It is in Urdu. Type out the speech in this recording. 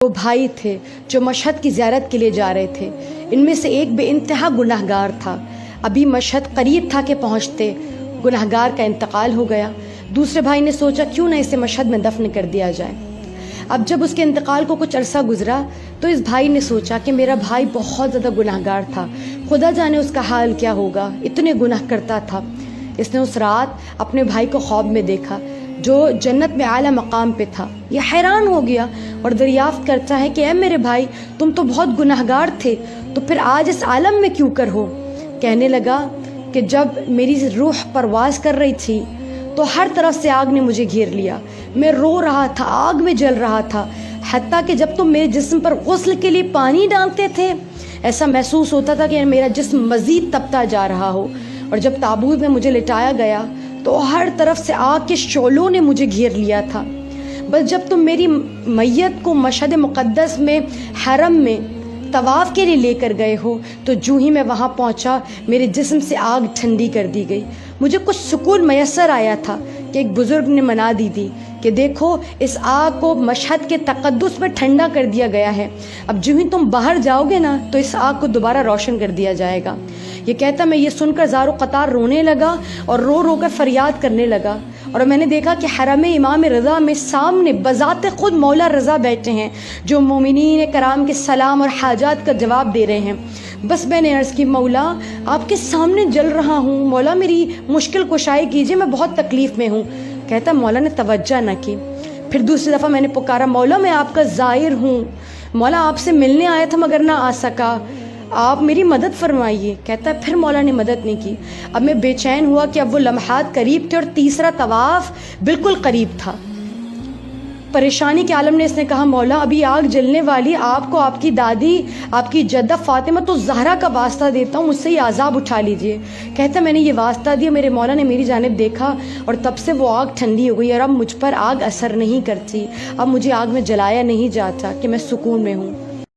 وہ بھائی تھے جو مشہد کی زیارت کے لیے جا رہے تھے. ان میں سے ایک بے انتہا گناہگار تھا. ابھی مشہد قریب تھا کہ پہنچتے گناہگار کا انتقال ہو گیا. دوسرے بھائی نے سوچا کیوں نہ اسے مشہد میں دفن کر دیا جائے. اب جب اس کے انتقال کو کچھ عرصہ گزرا تو اس بھائی نے سوچا کہ میرا بھائی بہت زیادہ گناہگار تھا، خدا جانے اس کا حال کیا ہوگا، اتنے گناہ کرتا تھا. اس نے اس رات اپنے بھائی کو خواب میں دیکھا جو جنت میں اعلیٰ مقام پہ تھا. یہ حیران ہو گیا اور دریافت کرتا ہے کہ اے میرے بھائی، تم تو بہت گناہگار تھے، تو پھر آج اس عالم میں کیوں کر ہو؟ کہنے لگا کہ جب میری روح پرواز کر رہی تھی تو ہر طرف سے آگ نے مجھے گھیر لیا. میں رو رہا تھا، آگ میں جل رہا تھا، حتیٰ کہ جب تم میرے جسم پر غسل کے لیے پانی ڈالتے تھے ایسا محسوس ہوتا تھا کہ میرا جسم مزید تپتا جا رہا ہو. اور جب تابوت میں مجھے لٹایا گیا تو ہر طرف سے آگ کے شعلوں نے مجھے گھیر لیا تھا. بس جب تم میری میت کو مشہد مقدس میں حرم میں طواف کے لیے لے کر گئے ہو تو جو ہی میں وہاں پہنچا میرے جسم سے آگ ٹھنڈی کر دی گئی. مجھے کچھ سکون میسر آیا تھا کہ ایک بزرگ نے منا دی تھی کہ دیکھو اس آگ کو مشہد کے تقدس میں ٹھنڈا کر دیا گیا ہے، اب جو ہی تم باہر جاؤ گے نا تو اس آگ کو دوبارہ روشن کر دیا جائے گا. یہ کہتا میں یہ سن کر زار و قطار رونے لگا اور رو رو کر فریاد کرنے لگا. اور میں نے دیکھا کہ حرم امام رضا میں سامنے بذات خود مولا رضا بیٹھے ہیں جو مومنین کرام کے سلام اور حاجات کا جواب دے رہے ہیں. بس میں نے عرض کی مولا آپ کے سامنے جل رہا ہوں، مولا میری مشکل کشائی کیجیے، میں بہت تکلیف میں ہوں. کہتا مولا نے توجہ نہ کی. پھر دوسری دفعہ میں نے پکارا مولا میں آپ کا زائر ہوں، مولا آپ سے ملنے آیا تھا مگر نہ آ سکا، آپ میری مدد فرمائیے. کہتا ہے پھر مولا نے مدد نہیں کی. اب میں بے چین ہوا کہ اب وہ لمحات قریب تھے اور تیسرا طواف بالکل قریب تھا. پریشانی کے عالم نے اس نے کہا مولا ابھی آگ جلنے والی، آپ کو آپ کی دادی آپ کی جدہ فاطمہ تو زہرا کا واسطہ دیتا ہوں، مجھ سے یہ عذاب اٹھا لیجئے. کہتا میں نے یہ واسطہ دیا، میرے مولا نے میری جانب دیکھا اور تب سے وہ آگ ٹھنڈی ہو گئی اور اب مجھ پر آگ اثر نہیں کرتی، اب مجھے آگ میں جلایا نہیں جاتا کہ میں سکون میں ہوں.